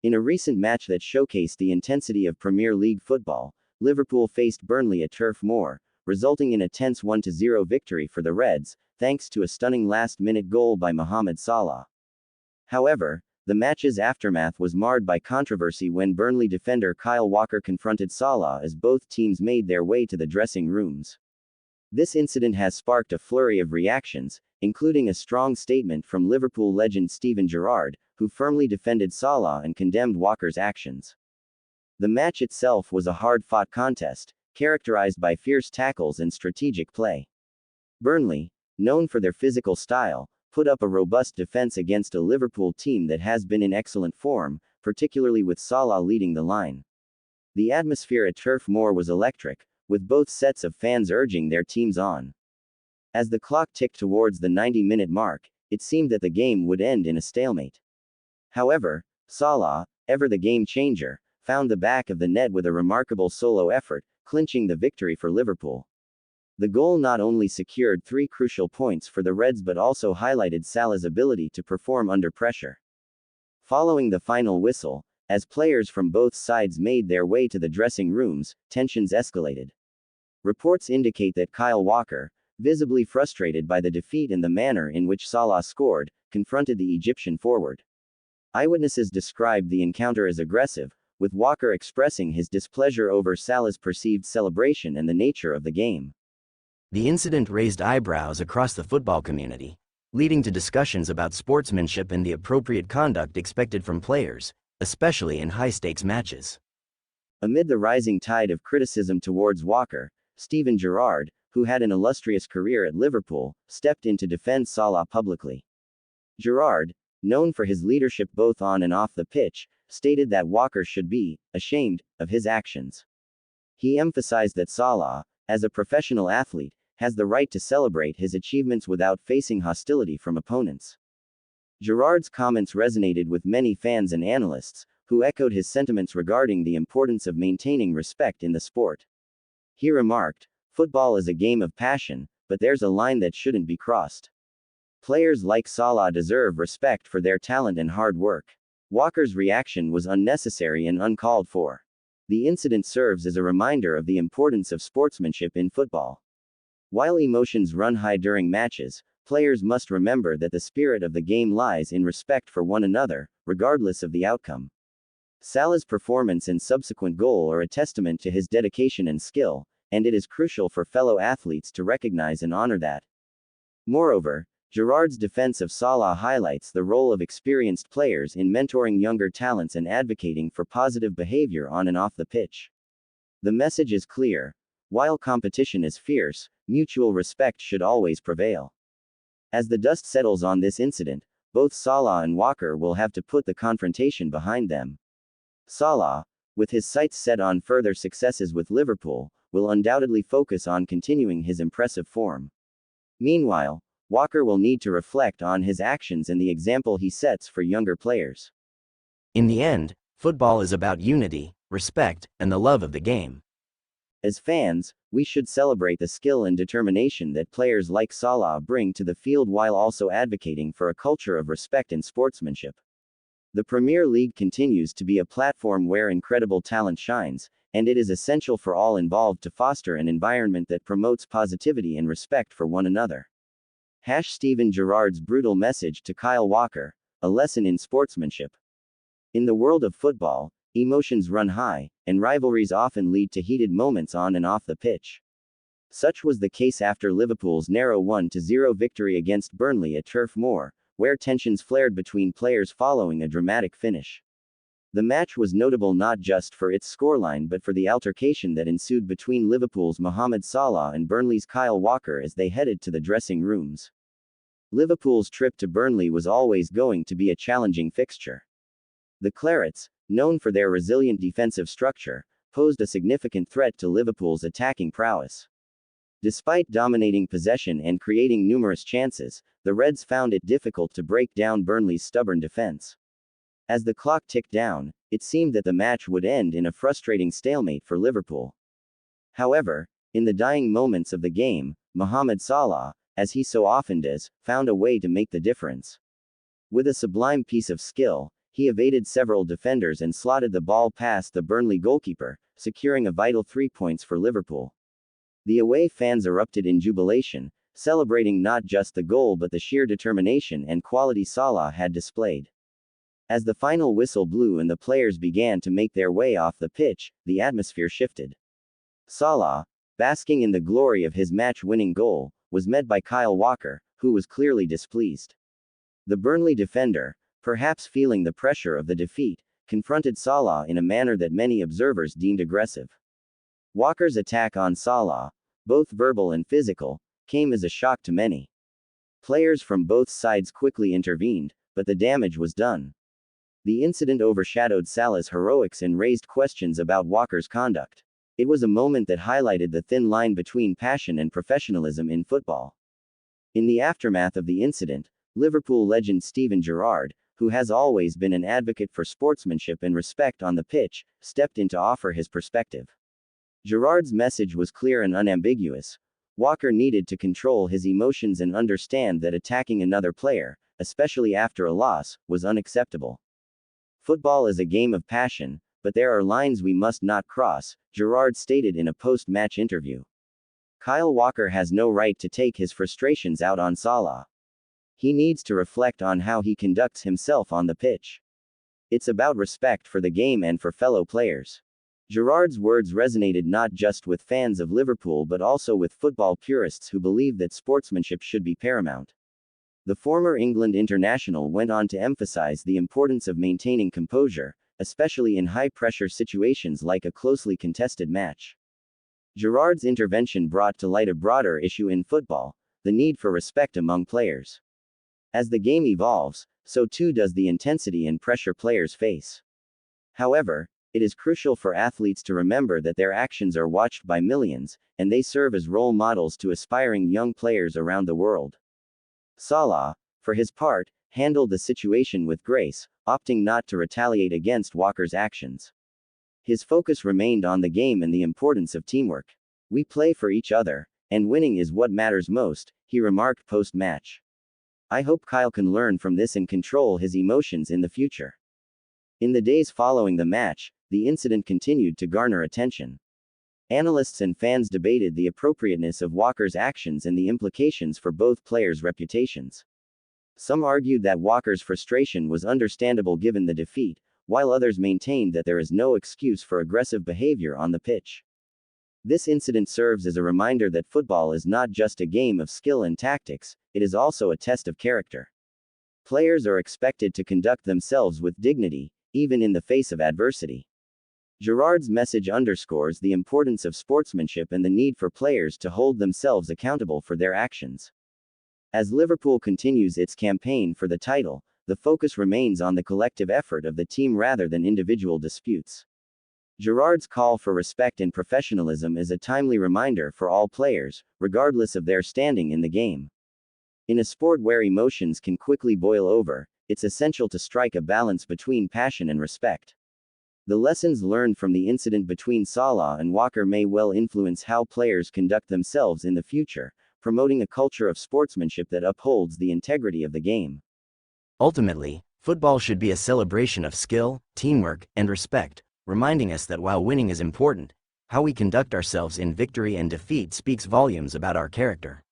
In a recent match that showcased the intensity of Premier League football, Liverpool faced Burnley at Turf Moor, resulting in a tense 1-0 victory for the Reds, thanks to a stunning last-minute goal by Mohamed Salah. However, the match's aftermath was marred by controversy when Burnley defender Kyle Walker confronted Salah as both teams made their way to the dressing rooms. This incident has sparked a flurry of reactions, including a strong statement from Liverpool legend Gerrard, who firmly defended Salah and condemned Walker's actions. The match itself was a hard-fought contest, characterized by fierce tackles and strategic play. Burnley, known for their physical style, put up a robust defense against a Liverpool team that has been in excellent form, particularly with Salah leading the line. The atmosphere at Turf Moor was electric, with both sets of fans urging their teams on. As the clock ticked towards the 90-minute mark, it seemed that the game would end in a stalemate. However, Salah, ever the game changer, found the back of the net with a remarkable solo effort, clinching the victory for Liverpool. The goal not only secured 3 crucial points for the Reds but also highlighted Salah's ability to perform under pressure. Following the final whistle, as players from both sides made their way to the dressing rooms, tensions escalated. Reports indicate that Kyle Walker, visibly frustrated by the defeat and the manner in which Salah scored, confronted the Egyptian forward. Eyewitnesses described the encounter as aggressive, with Walker expressing his displeasure over Salah's perceived celebration and the nature of the game. The incident raised eyebrows across the football community, leading to discussions about sportsmanship and the appropriate conduct expected from players, especially in high-stakes matches. Amid the rising tide of criticism towards Walker, Gerrard, who had an illustrious career at Liverpool, stepped in to defend Salah publicly. Gerrard, known for his leadership both on and off the pitch, stated that Walker should be ashamed of his actions. He emphasized that Salah, as a professional athlete, has the right to celebrate his achievements without facing hostility from opponents. Gerrard's comments resonated with many fans and analysts, who echoed his sentiments regarding the importance of maintaining respect in the sport. He remarked, "Football is a game of passion, but there's a line that shouldn't be crossed. Players like Salah deserve respect for their talent and hard work." Walker's reaction was unnecessary and uncalled for. The incident serves as a reminder of the importance of sportsmanship in football. While emotions run high during matches, players must remember that the spirit of the game lies in respect for one another, regardless of the outcome. Salah's performance and subsequent goal are a testament to his dedication and skill, and it is crucial for fellow athletes to recognize and honor that. Moreover, Gerrard's defense of Salah highlights the role of experienced players in mentoring younger talents and advocating for positive behavior on and off the pitch. The message is clear. While competition is fierce, mutual respect should always prevail. As the dust settles on this incident, both Salah and Walker will have to put the confrontation behind them. Salah, with his sights set on further successes with Liverpool, will undoubtedly focus on continuing his impressive form. Meanwhile, Walker will need to reflect on his actions and the example he sets for younger players. In the end, football is about unity, respect, and the love of the game. As fans, we should celebrate the skill and determination that players like Salah bring to the field while also advocating for a culture of respect and sportsmanship. The Premier League continues to be a platform where incredible talent shines, and it is essential for all involved to foster an environment that promotes positivity and respect for one another. Steven Gerrard's brutal message to Kyle Walker, a lesson in sportsmanship. In the world of football, emotions run high, and rivalries often lead to heated moments on and off the pitch. Such was the case after Liverpool's narrow 1-0 victory against Burnley at Turf Moor, where tensions flared between players following a dramatic finish. The match was notable not just for its scoreline but for the altercation that ensued between Liverpool's Mohamed Salah and Burnley's Kyle Walker as they headed to the dressing rooms. Liverpool's trip to Burnley was always going to be a challenging fixture. The Clarets, known for their resilient defensive structure, posed a significant threat to Liverpool's attacking prowess. Despite dominating possession and creating numerous chances, the Reds found it difficult to break down Burnley's stubborn defense. As the clock ticked down, it seemed that the match would end in a frustrating stalemate for Liverpool. However, in the dying moments of the game, Mohamed Salah, as he so often does, found a way to make the difference. With a sublime piece of skill, he evaded several defenders and slotted the ball past the Burnley goalkeeper, securing a vital 3 points for Liverpool. The away fans erupted in jubilation, celebrating not just the goal but the sheer determination and quality Salah had displayed. As the final whistle blew and the players began to make their way off the pitch, the atmosphere shifted. Salah, basking in the glory of his match-winning goal, was met by Kyle Walker, who was clearly displeased. The Burnley defender, perhaps feeling the pressure of the defeat, confronted Salah in a manner that many observers deemed aggressive. Walker's attack on Salah, both verbal and physical, came as a shock to many. Players from both sides quickly intervened, but the damage was done. The incident overshadowed Salah's heroics and raised questions about Walker's conduct. It was a moment that highlighted the thin line between passion and professionalism in football. In the aftermath of the incident, Liverpool legend Steven Gerrard, who has always been an advocate for sportsmanship and respect on the pitch, stepped in to offer his perspective. Gerrard's message was clear and unambiguous. Walker needed to control his emotions and understand that attacking another player, especially after a loss, was unacceptable. Football is a game of passion, but there are lines we must not cross, Gerrard stated in a post-match interview. Kyle Walker has no right to take his frustrations out on Salah. He needs to reflect on how he conducts himself on the pitch. It's about respect for the game and for fellow players. Gerrard's words resonated not just with fans of Liverpool but also with football purists who believe that sportsmanship should be paramount. The former England international went on to emphasize the importance of maintaining composure, especially in high-pressure situations like a closely contested match. Gerrard's intervention brought to light a broader issue in football, the need for respect among players. As the game evolves, so too does the intensity and pressure players face. However, it is crucial for athletes to remember that their actions are watched by millions, and they serve as role models to aspiring young players around the world. Salah, for his part, handled the situation with grace, opting not to retaliate against Walker's actions. His focus remained on the game and the importance of teamwork. "We play for each other, and winning is what matters most," he remarked post-match. "I hope Kyle can learn from this and control his emotions in the future." In the days following the match, the incident continued to garner attention. Analysts and fans debated the appropriateness of Walker's actions and the implications for both players' reputations. Some argued that Walker's frustration was understandable given the defeat, while others maintained that there is no excuse for aggressive behavior on the pitch. This incident serves as a reminder that football is not just a game of skill and tactics, it is also a test of character. Players are expected to conduct themselves with dignity, even in the face of adversity. Gerrard's message underscores the importance of sportsmanship and the need for players to hold themselves accountable for their actions. As Liverpool continues its campaign for the title, the focus remains on the collective effort of the team rather than individual disputes. Gerrard's call for respect and professionalism is a timely reminder for all players, regardless of their standing in the game. In a sport where emotions can quickly boil over, it's essential to strike a balance between passion and respect. The lessons learned from the incident between Salah and Walker may well influence how players conduct themselves in the future, promoting a culture of sportsmanship that upholds the integrity of the game. Ultimately, football should be a celebration of skill, teamwork, and respect, reminding us that while winning is important, how we conduct ourselves in victory and defeat speaks volumes about our character.